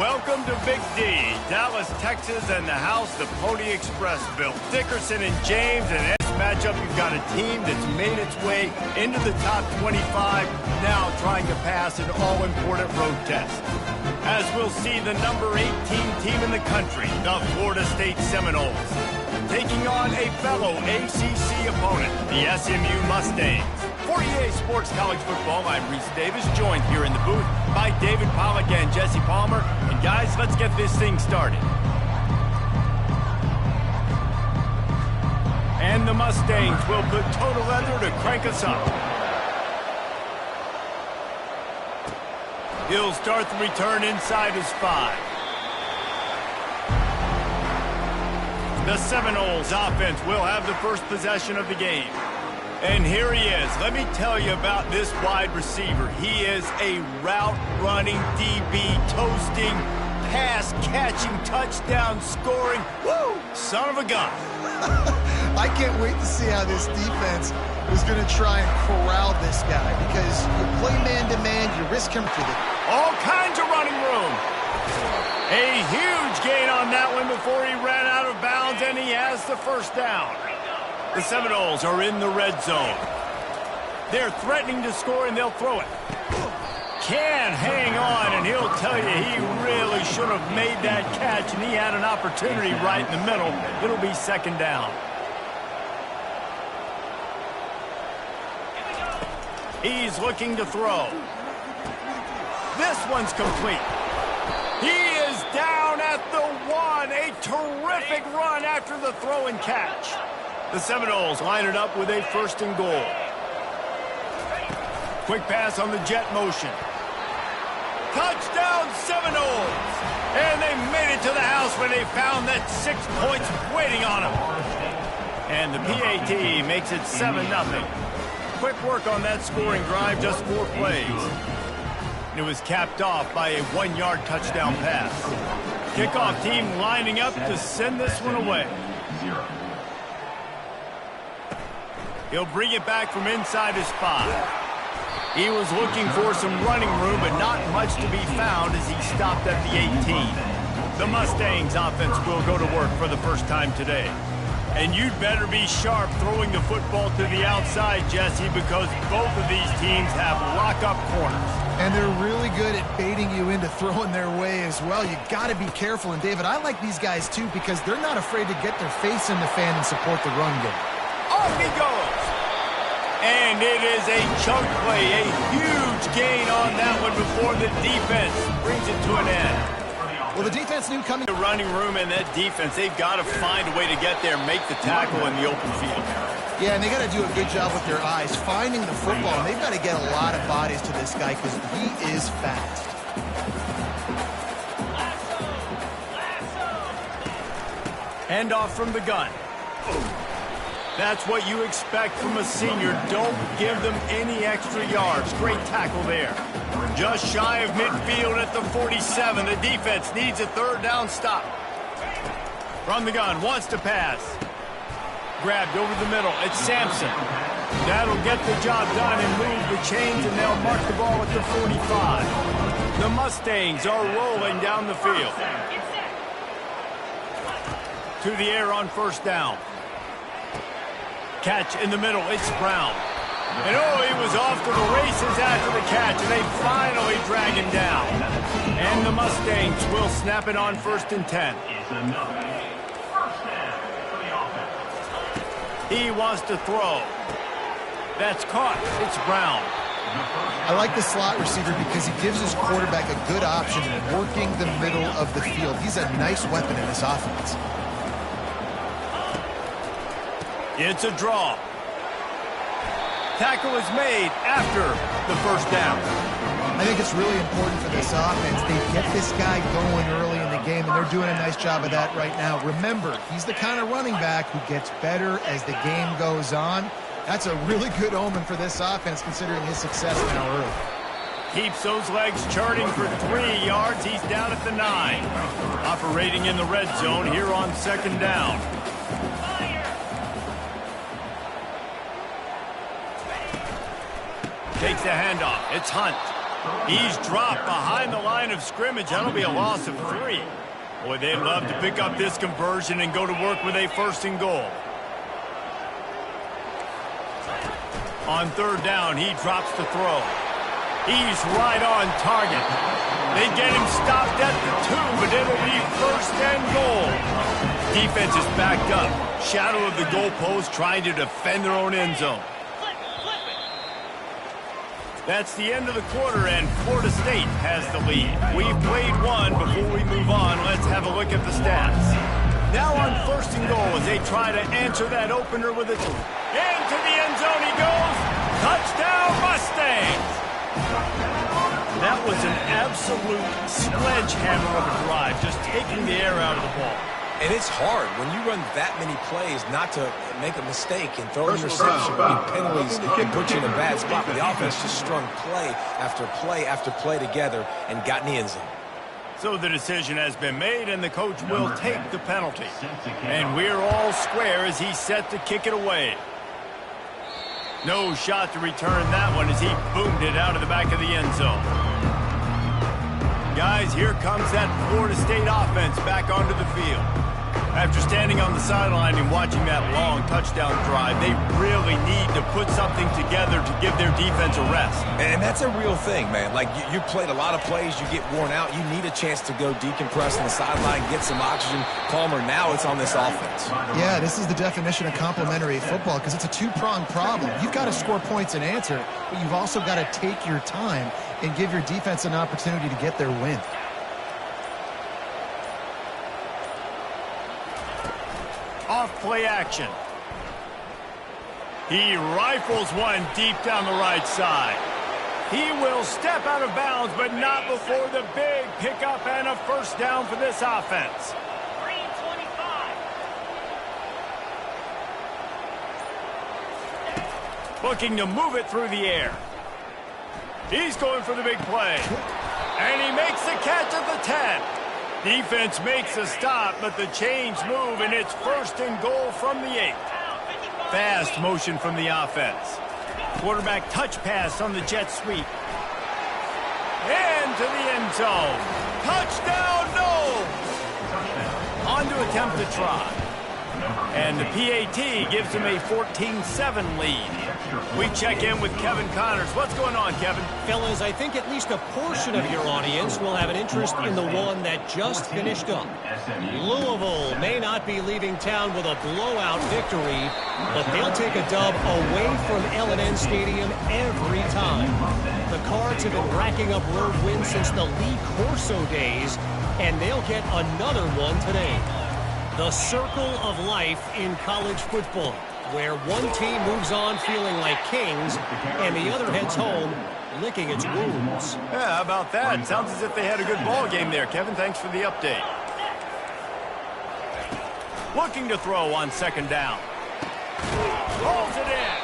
Welcome to Big D, Dallas, Texas, and the house the Pony Express built. Dickerson and James, and in this matchup, you've got a team that's made its way into the top 25, now trying to pass an all-important road test. As we'll see, the number 18 team in the country, the Florida State Seminoles, taking on a fellow ACC opponent, the SMU Mustangs. For EA Sports College Football, I'm Reese Davis, joined here in the booth by David Pollack and Jesse Palmer. And guys, let's get this thing started. And the Mustangs will put total leather to crank us up. He'll start the return inside his 5. The Seminoles offense will have the first possession of the game. And here he is. Let me tell you about this wide receiver. He is a route-running, DB, toasting, pass-catching, touchdown-scoring, woo, son of a gun. I can't wait to see how this defense is going to try and corral this guy, because you play man-to-man, you risk him to the... All kinds of running room. A huge gain on that one before he ran out of bounds, and he has the first down. The Seminoles are in the red zone. They're threatening to score, and they'll throw it. Can hang on, and he'll tell you he really should have made that catch, and he had an opportunity right in the middle. It'll be second down. He's looking to throw. This one's complete. He is down at the 1. A terrific run after the throw and catch. The Seminoles line it up with a 1st and goal. Quick pass on the jet motion. Touchdown Seminoles! And they made it to the house when they found that 6 points waiting on them. And the PAT makes it 7-0. Quick work on that scoring drive, just 4 plays. And it was capped off by a 1-yard touchdown pass. Kickoff team lining up to send this one away. He'll bring it back from inside his 5. He was looking for some running room, but not much to be found as he stopped at the 18. The Mustangs offense will go to work for the first time today. And you'd better be sharp throwing the football to the outside, Jesse, because both of these teams have lock-up corners. And they're really good at baiting you into throwing their way as well. You got to be careful. And, David, I like these guys, too, because they're not afraid to get their face in the fan and support the run game. Off he goes. And it is a chunk play, a huge gain on that one before the defense brings it to an end. Well, the defense knew coming. The running room and that defense, they've got to find a way to get there, make the tackle in the open field. Yeah, and they got to do a good job with their eyes, finding the football. And they've got to get a lot of bodies to this guy because he is fast. Handoff from the gun. That's what you expect from a senior. Don't give them any extra yards. Great tackle there. Just shy of midfield at the 47. The defense needs a 3rd down stop. From the gun, wants to pass. Grabbed over the middle. It's Sampson. That'll get the job done and move the chains, and they'll mark the ball at the 45. The Mustangs are rolling down the field. To the air on 1st down. Catch in the middle, it's Brown. And oh, he was off to the races after the catch, and they finally drag him down. And the Mustangs will snap it on 1st and 10. He wants to throw. That's caught. It's Brown. I like the slot receiver because he gives his quarterback a good option in working the middle of the field. He's a nice weapon in this offense. It's a draw. Tackle is made after the 1st down. I think it's really important for this offense. They get this guy going early in the game, and they're doing a nice job of that right now. Remember, he's the kind of running back who gets better as the game goes on. That's a really good omen for this offense, considering his success now early. Keeps those legs charting for 3 yards. He's down at the 9. Operating in the red zone here on 2nd down. Takes the handoff. It's Hunt. He's dropped behind the line of scrimmage. That'll be a loss of 3. Boy, they'd love to pick up this conversion and go to work with a 1st and goal. On 3rd down, he drops the throw. He's right on target. They get him stopped at the 2, but it'll be 1st and goal. Defense is backed up. Shadow of the goalpost trying to defend their own end zone. That's the end of the quarter, and Florida State has the lead. We've played one. Before we move on, let's have a look at the stats. Now on 1st and goal as they try to answer that opener with a... Into the end zone he goes. Touchdown, Mustangs! That was an absolute sledgehammer of a drive, just taking the air out of the ball. And it's hard when you run that many plays not to make a mistake and throw an interception, penalties, and put you in a bad spot. But the offense just strung play after play after play together and got in the end zone. So the decision has been made, and the coach will take the penalty. And we're all square as he's set to kick it away. No shot to return that one as he boomed it out of the back of the end zone. Guys, here comes that Florida State offense back onto the field. After standing on the sideline and watching that long touchdown drive, they really need to put something together to give their defense a rest. And that's a real thing, man. Like, you played a lot of plays, you get worn out, you need a chance to go decompress on the sideline, get some oxygen. Palmer, now it's on this offense. Yeah, this is the definition of complementary football because it's a two-pronged problem. You've got to score points and answer, but you've also got to take your time and give your defense an opportunity to get their win. Off play action. He rifles one deep down the right side. He will step out of bounds, but not before the big pickup and a 1st down for this offense. 3:25. Looking to move it through the air. He's going for the big play. And he makes the catch at the 10. Defense makes a stop, but the chains move, and it's 1st and goal from the 8. Fast motion from the offense. Quarterback touch pass on the jet sweep. Into the end zone. Touchdown, no! On to attempt the try. And the PAT gives him a 14-7 lead. We check in with Kevin Connors. What's going on, Kevin? Fellas, I think at least a portion of your audience will have an interest in the one that just finished up. Louisville may not be leaving town with a blowout victory, but they'll take a dub away from L&N Stadium every time. The Cards have been racking up road wins since the Lee Corso days, and they'll get another one today. The circle of life in college football, where one team moves on feeling like kings and the other heads home licking its wounds. Yeah, how about that? Sounds as if they had a good ball game there, Kevin. Thanks for the update. Looking to throw on 2nd down. Rolls it in.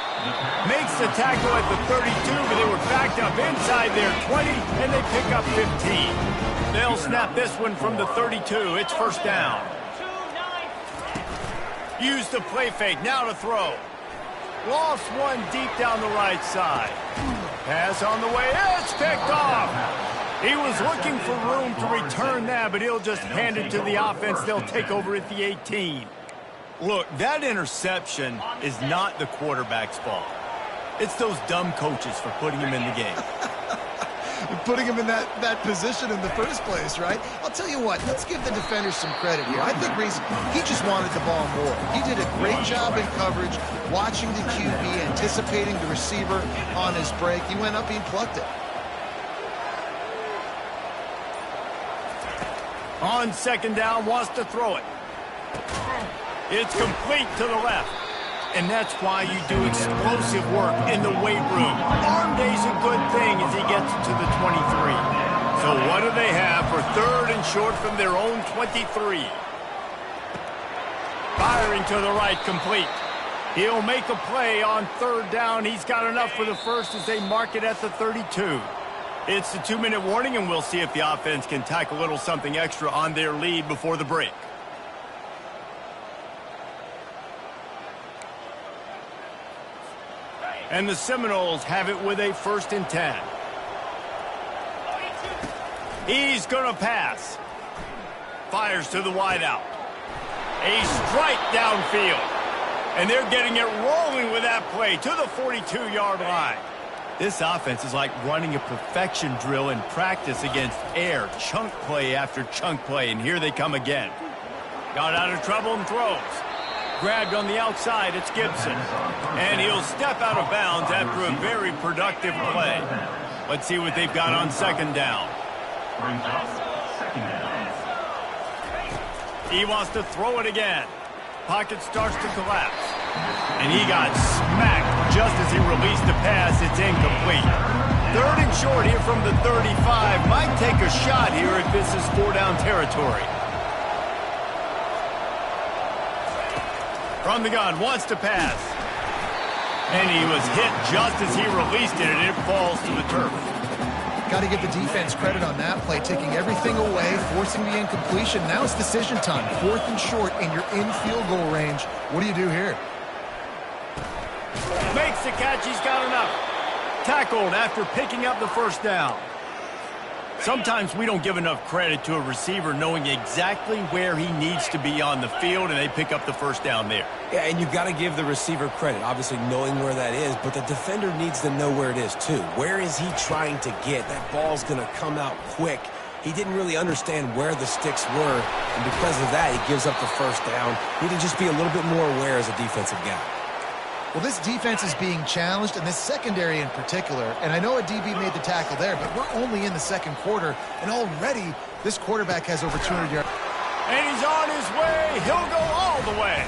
Makes the tackle at the 32, but they were backed up inside their 20, and they pick up 15. They'll snap this one from the 32. It's 1st down. Use the play fake, now to throw. Lost one deep down the right side. Pass on the way, it's picked off. He was looking for room to return that, but he'll just hand it to the offense. They'll take over at the 18. Look, that interception is not the quarterback's fault. It's those dumb coaches for putting him in the game. Putting him in that position in the first place, right? I'll tell you what, let's give the defenders some credit here. I think Reese, he just wanted the ball more. He did a great job in coverage, watching the QB, anticipating the receiver on his break. He went up, he plucked it. On 2nd down, wants to throw it. It's complete to the left. And that's why you do explosive work in the weight room. Arm day's a good thing as he gets to the 23. So what do they have for 3rd and short from their own 23? Firing to the right, complete. He'll make a play on 3rd down. He's got enough for the 1st as they mark it at the 32. It's the 2-minute warning, and we'll see if the offense can tack a little something extra on their lead before the break. And the Seminoles have it with a 1st and 10. He's going to pass. Fires to the wideout. A strike downfield. And they're getting it rolling with that play to the 42-yard line. This offense is like running a perfection drill in practice against air. Chunk play after chunk play, and here they come again. Got out of trouble and throws. Grabbed on the outside, it's Gibson. And he'll step out of bounds after a very productive play. Let's see what they've got on second down. He wants to throw it again. Pocket starts to collapse. And he got smacked just as he released the pass. It's incomplete. Third and short here from the 35. Might take a shot here if this is 4-down territory. From the gun, wants to pass. And he was hit just as he released it, and it falls to the turf. Got to give the defense credit on that play, taking everything away, forcing the incompletion. Now it's decision time. 4th and short, and you're in field goal range. What do you do here? Makes the catch. He's got enough. Tackled after picking up the first down. Sometimes we don't give enough credit to a receiver knowing exactly where he needs to be on the field, and they pick up the first down there. Yeah, and you've got to give the receiver credit, obviously knowing where that is, but the defender needs to know where it is too. Where is he trying to get? That ball's going to come out quick. He didn't really understand where the sticks were, and because of that, he gives up the first down. Need to just be a little bit more aware as a defensive guy. Well, this defense is being challenged, and this secondary in particular. And I know a DB made the tackle there, but we're only in the second quarter, and already this quarterback has over 200 yards. And he's on his way. He'll go all the way.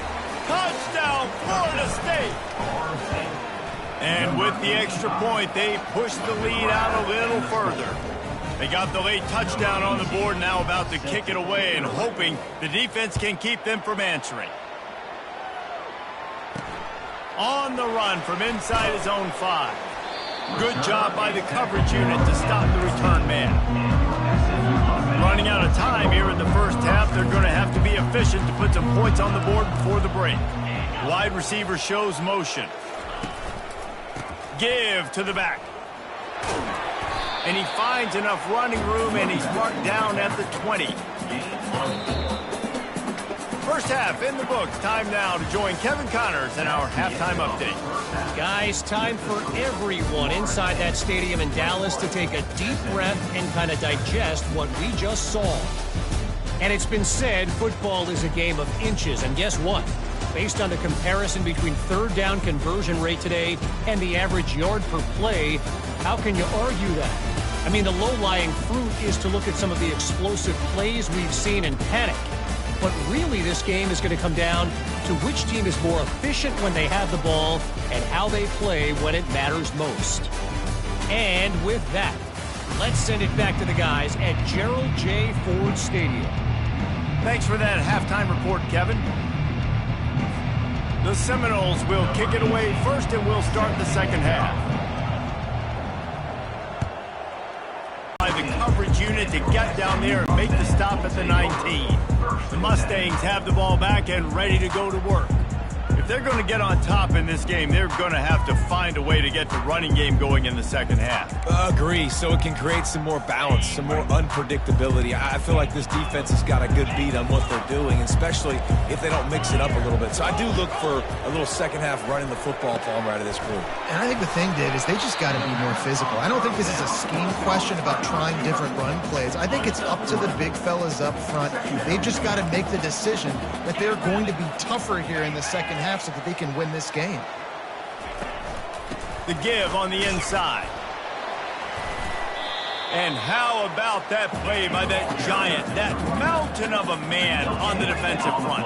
Touchdown, Florida State. And with the extra point, they push the lead out a little further. They got the late touchdown on the board, now about to kick it away and hoping the defense can keep them from answering. On the run from inside his own 5. Good job by the coverage unit to stop the return man. Running out of time here in the first half. They're going to have to be efficient to put some points on the board before the break. Wide receiver shows motion. Give to the back. And he finds enough running room, and he's marked down at the 20. First half in the books. Time now to join Kevin Connors in our halftime update. Guys, time for everyone inside that stadium in Dallas to take a deep breath and kind of digest what we just saw. And it's been said football is a game of inches. And guess what? Based on the comparison between third down conversion rate today and the average yard per play, how can you argue that? I mean, the low-lying fruit is to look at some of the explosive plays we've seen and panic. But really, this game is going to come down to which team is more efficient when they have the ball and how they play when it matters most. And with that, let's send it back to the guys at Gerald J. Ford Stadium. Thanks for that halftime report, Kevin. The Seminoles will kick it away first, and we'll start the second half. By the coverage unit to get down there and make the stop at the 19. The Mustangs have the ball back and ready to go to work. If they're going to get on top in this game, they're going to have to find a way to get the running game going in the second half. Agree, so it can create some more balance, some more unpredictability. I feel like this defense has got a good beat on what they're doing, especially if they don't mix it up a little bit. So I do look for a little second half running the football ball right of this group. And I think the thing, Dave, is they just got to be more physical. I don't think this is a scheme question about trying different run plays. I think it's up to the big fellas up front. They've just got to make the decision that they're going to be tougher here in the second half so that they can win this game. The give on the inside. And how about that play by that giant, that mountain of a man on the defensive front?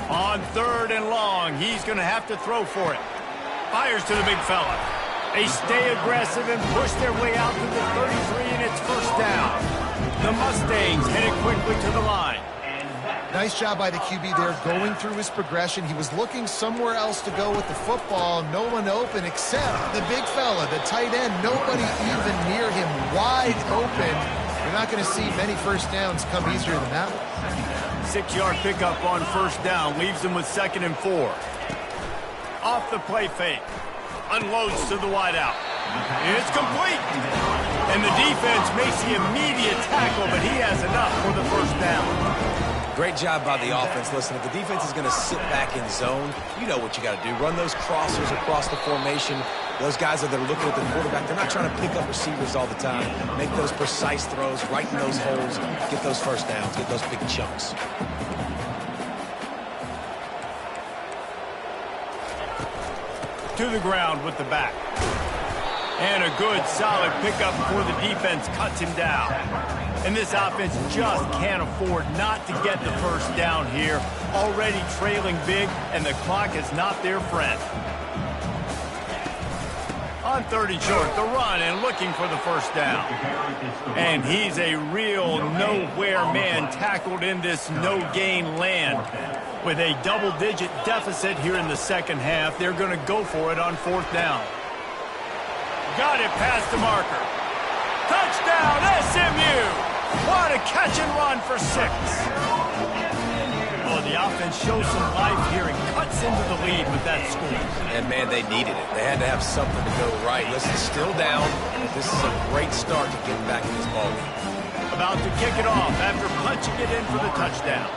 On third and long, he's going to have to throw for it. Fires to the big fella. They stay aggressive and push their way out to the 33, and it's first down. The Mustangs headed quickly to the line. Nice job by the QB there, going through his progression. He was looking somewhere else to go with the football. No one open except the big fella, the tight end. Nobody even near him, wide open. You're not going to see many first downs come easier than that one. 6-yard pickup on first down leaves them with 2nd and 4. off the play fake. Unloads to the wideout. It's complete. And the defense makes the immediate tackle, but he has enough for the first down. Great job by the offense. Listen, if the defense is going to sit back in zone, you know what you got to do. Run those crossers across the formation. Those guys that are looking at the quarterback, they're not trying to pick up receivers all the time. Make those precise throws, right in those holes, get those first downs, get those big chunks. To the ground with the back. And a good, solid pickup before the defense cuts him down. And this offense just can't afford not to get the first down here. Already trailing big, and the clock is not their friend. On 30 short, the run and looking for the first down. And he's a real nowhere man tackled in this no-gain land. With a double-digit deficit here in the second half, they're going to go for it on fourth down. Got it past the marker. Touchdown, SMU! What a catch and run for 6. Oh, the offense shows some life here and cuts into the lead with that score. And, man, they needed it. They had to have something to go right. Listen, still down. This is a great start to getting back in this ballgame. About to kick it off after punching it in for the touchdown.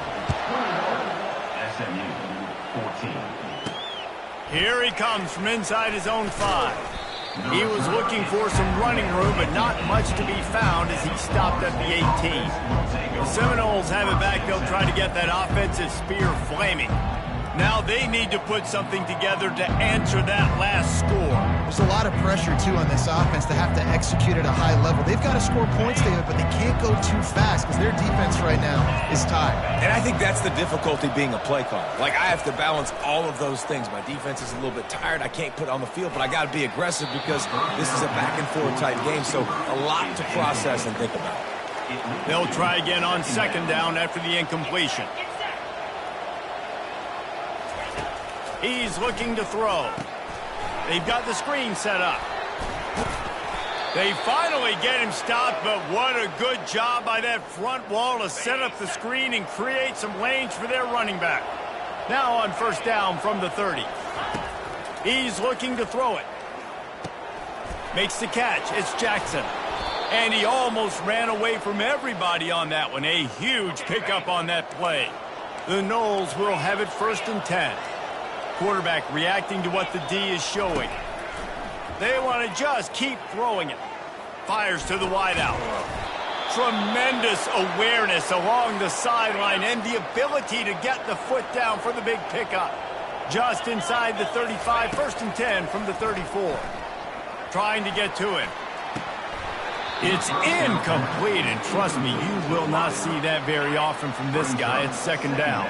SMU 14. Here he comes from inside his own 5. He was looking for some running room, but not much to be found as he stopped at the 18. The Seminoles have it back. They'll try to get that offensive spear flaming. Now they need to put something together to answer that last score. There's a lot of pressure, too, on this offense to have to execute at a high level. They've got to score points, David, but they can't go too fast because their defense right now is tired. And I think that's the difficulty being a play caller. Like, I have to balance all of those things. My defense is a little bit tired. I can't put it on the field, but I got to be aggressive because this is a back-and-forth type game, so a lot to process and think about. They'll try again on second down after the incompletion. He's looking to throw. They've got the screen set up. They finally get him stopped, but what a good job by that front wall to set up the screen and create some lanes for their running back. Now on first down from the 30. He's looking to throw it. Makes the catch. It's Jackson. And he almost ran away from everybody on that one. A huge pickup on that play. The Noles will have it first and 10. Quarterback reacting to what the D is showing. They want to just keep throwing it. Fires to the wideout. Tremendous awareness along the sideline and the ability to get the foot down for the big pickup. Just inside the 35, first and 10 from the 34. Trying to get to him. It's incomplete, and trust me, you will not see that very often from this guy. It's second down.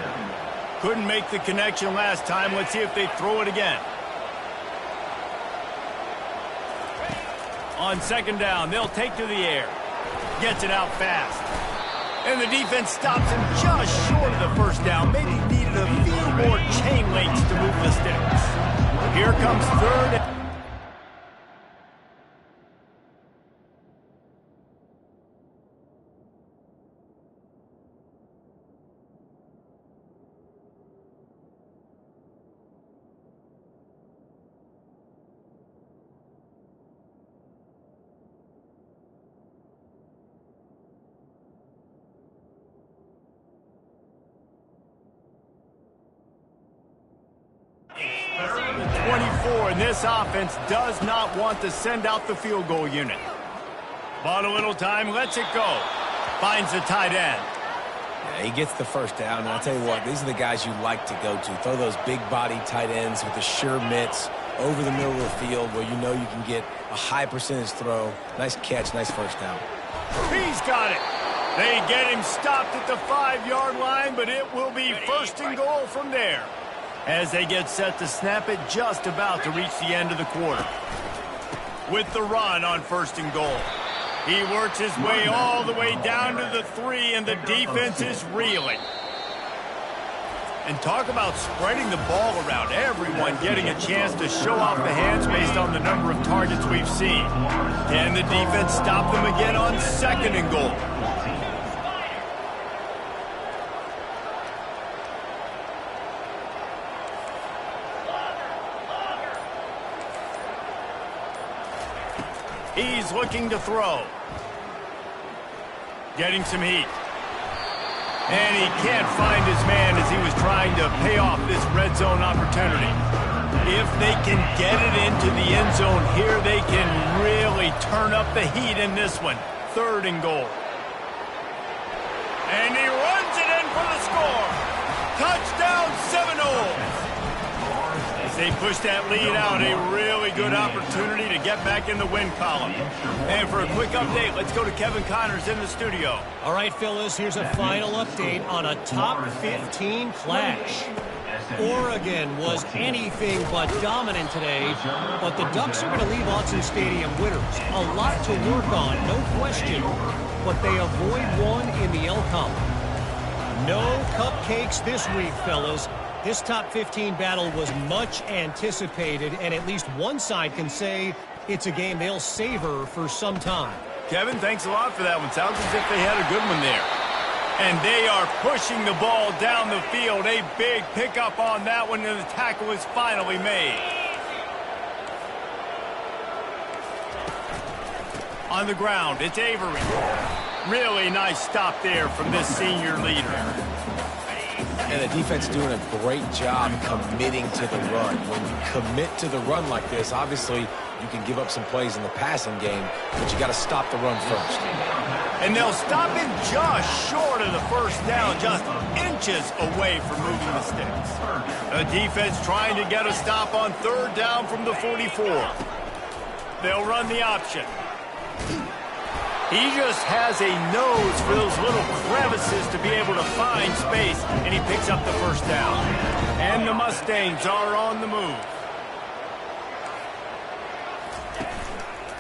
Couldn't make the connection last time. Let's see if they throw it again. On second down, they'll take to the air. Gets it out fast. And the defense stops him just short of the first down. Maybe needed a few more chain links to move the sticks. Here comes third. And this offense does not want to send out the field goal unit. Bought a little time, lets it go. Finds the tight end. Yeah, he gets the first down, and I'll tell you what, these are the guys you like to go to. Throw those big body tight ends with the sure mitts over the middle of the field where you know you can get a high percentage throw. Nice catch, nice first down. He's got it. They get him stopped at the 5-yard line, but it will be first and goal from there. As they get set to snap it, just about to reach the end of the quarter. With the run on first and goal. He works his way all the way down to the 3, and the defense is reeling. And talk about spreading the ball around. Everyone getting a chance to show off the hands based on the number of targets we've seen. Can the defense stop them again on second and goal? He's looking to throw. Getting some heat. And he can't find his man as he was trying to pay off this red zone opportunity. If they can get it into the end zone here, they can really turn up the heat in this one. 3rd and goal. And he runs it in for the score. Touchdown, Seminoles. As they push that lead out, a really good opportunity to get back in the win column. And for a quick update, let's go to Kevin Connors in the studio. All right, fellas, here's a final update on a top 15 clash. Oregon was anything but dominant today, but the Ducks are going to leave Autzen Stadium winners. A lot to work on, no question, but they avoid one in the L column. No cupcakes this week, fellas. This top 15 battle was much anticipated, and at least one side can say it's a game they'll savor for some time. Kevin, thanks a lot for that one. Sounds as if they had a good one there. And they are pushing the ball down the field. A big pickup on that one, and the tackle is finally made. On the ground, it's Avery. Really nice stop there from this senior leader. And the defense doing a great job committing to the run. When you commit to the run like this, obviously you can give up some plays in the passing game, but you got to stop the run first. And they'll stop him just short of the first down, just inches away from moving the sticks. The defense trying to get a stop on 3rd down from the 44. They'll run the option. He just has a nose for those little crevices to be able to find space, and he picks up the first down. And the Mustangs are on the move.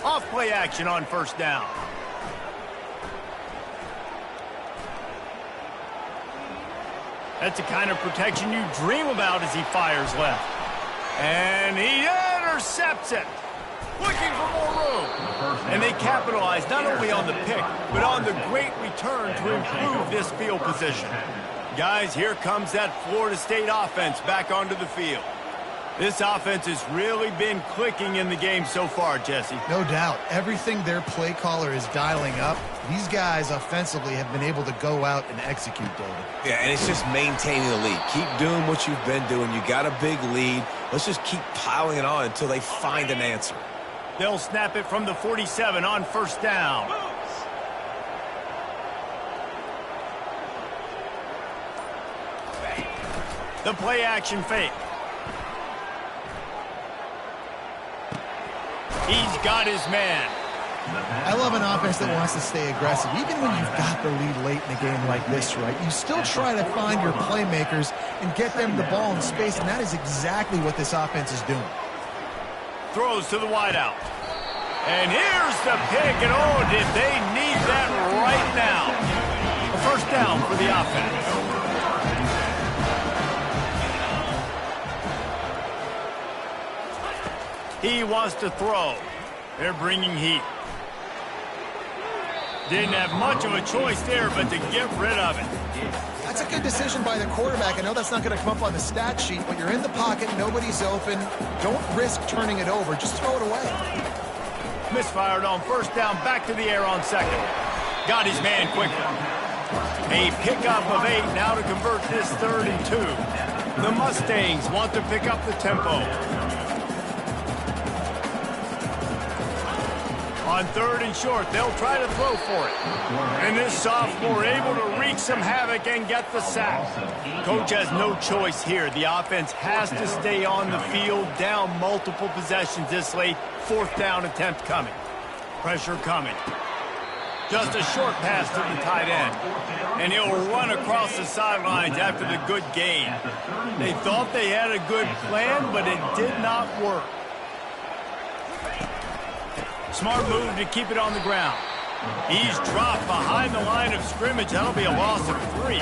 Off play action on 1st down. That's the kind of protection you dream about as he fires left. And he intercepts it. Looking for more room. And they capitalize not only on the pick, but on the great return to improve this field position. Guys, here comes that Florida State offense back onto the field. This offense has really been clicking in the game so far, Jesse. No doubt. Everything their play caller is dialing up, these guys offensively have been able to go out and execute, David. Yeah, and it's just maintaining the lead. Keep doing what you've been doing. You got a big lead. Let's just keep piling it on until they find an answer. They'll snap it from the 47 on 1st down. The play action fake. He's got his man. I love an offense that wants to stay aggressive. Even when you've got the lead late in a game like this, right, you still try to find your playmakers and get them the ball in space, and that is exactly what this offense is doing. Throws to the wideout. And here's the pick, and oh, did they need that right now. A 1st down for the offense. He wants to throw. They're bringing heat. Didn't have much of a choice there, but to get rid of it. That's a good decision by the quarterback. I know that's not going to come up on the stat sheet, but you're in the pocket, nobody's open. Don't risk turning it over. Just throw it away. Misfired on 1st down, back to the air on 2nd. Got his man quickly. A pickup of 8 now to convert this 3rd and 2. The Mustangs want to pick up the tempo. On 3rd and short, they'll try to throw for it. And this sophomore able to wreak some havoc and get the sack. Coach has no choice here. The offense has to stay on the field, down multiple possessions this late. 4th down attempt coming. Pressure coming. Just a short pass to the tight end. And he'll run across the sidelines after the good gain. They thought they had a good plan, but it did not work. Smart move to keep it on the ground. He's dropped behind the line of scrimmage. That'll be a loss of 3.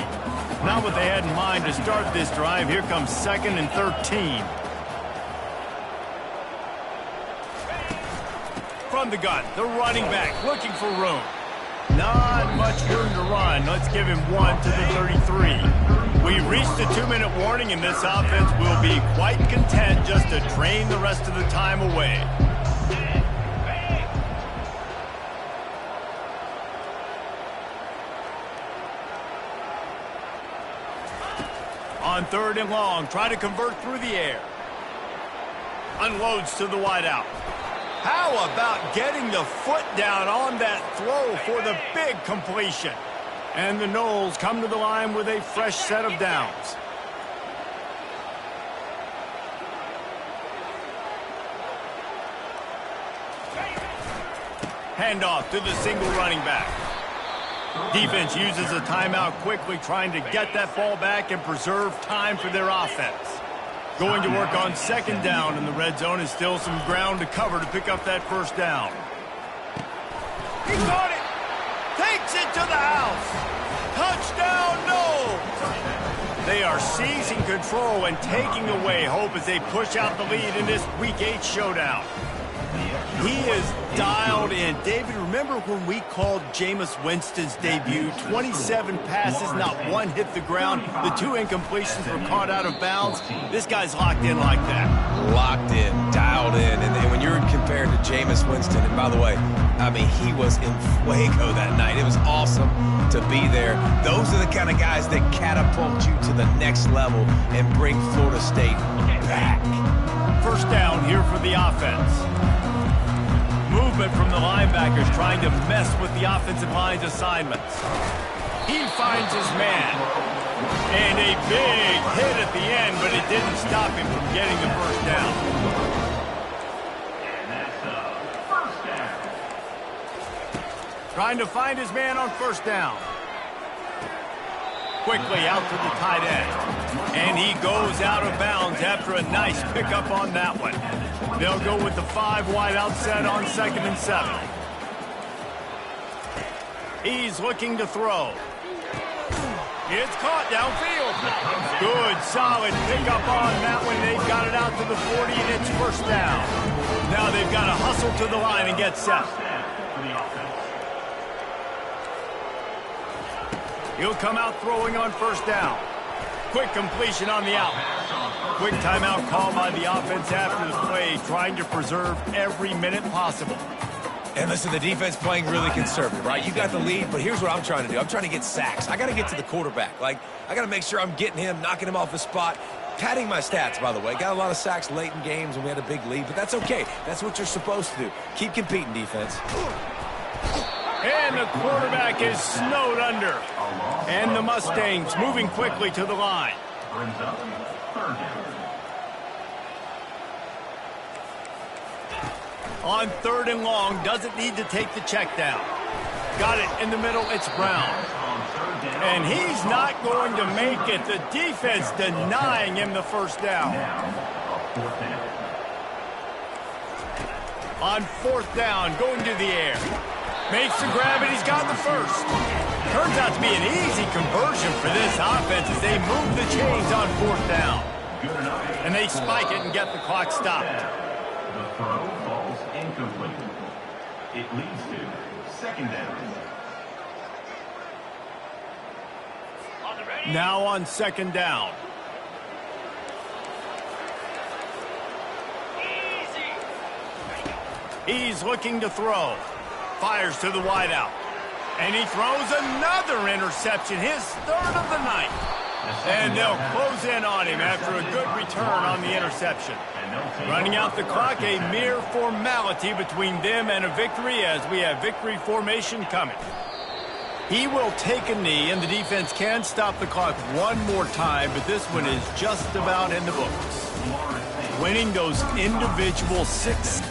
Not what they had in mind to start this drive. Here comes 2nd and 13. From the gun, the running back looking for room. Not much room to run. Let's give him 1 to the 33. We've reached the 2-minute warning, and this offense will be quite content just to drain the rest of the time away. On 3rd and long, trying to convert through the air. Unloads to the wideout. How about getting the foot down on that throw for the big completion? And the Noles come to the line with a fresh set of downs. Handoff to the single running back. Defense uses a timeout quickly, trying to get that ball back and preserve time for their offense. Going to work on 2nd down in the red zone, is still some ground to cover to pick up that 1st down. He got it! Takes it to the house! Touchdown, no! They are seizing control and taking away hope as they push out the lead in this Week 8 showdown. He is dialed in. David, remember when we called Jameis Winston's debut? 27 passes, not one hit the ground. The 2 incompletions were caught out of bounds. This guy's locked in like that. Locked in, dialed in. And when you're compared to Jameis Winston, and by the way, I mean, he was in fuego that night. It was awesome to be there. Those are the kind of guys that catapult you to the next level and bring Florida State back. 1st down here for the offense. Movement from the linebackers trying to mess with the offensive line's assignments. He finds his man. And a big hit at the end, but it didn't stop him from getting the 1st down. Trying to find his man on 1st down. Quickly out to the tight end. And he goes out of bounds after a nice pickup on that one. They'll go with the 5 wide out set on 2nd and 7. He's looking to throw. It's caught downfield. Good, solid pickup on that one. They've got it out to the 40, and it's 1st down. Now they've got to hustle to the line and get set. He'll come out throwing on 1st down. Quick completion on the out. Quick timeout call by the offense after the play, trying to preserve every minute possible. And listen, the defense playing really conservative, right? You got the lead, but here's what I'm trying to do. I'm trying to get sacks. I got to get to the quarterback. Like, I got to make sure I'm getting him, knocking him off the spot. Padding my stats, by the way. Got a lot of sacks late in games when we had a big lead, but that's okay. That's what you're supposed to do. Keep competing, defense. And the quarterback is snowed under. And the Mustangs moving quickly to the line. On 3rd and long, doesn't need to take the check down. Got it in the middle, it's Brown. And he's not going to make it. The defense denying him the 1st down. On 4th down, going to the air. Makes the grab, and he's got the 1st. Turns out to be an easy conversion for this offense as they move the chains on 4th down. And they spike it and get the clock stopped. The throw falls incomplete. It leads to 2nd down. Now on 2nd down. He's looking to throw. Fires to the wideout. And he throws another interception, his 3rd of the night. And they'll close in on him after a good return on the interception. Running out the clock, a mere formality between them and a victory as we have victory formation coming. He will take a knee, and the defense can stop the clock one more time, but this one is just about in the books. Winning those individual 6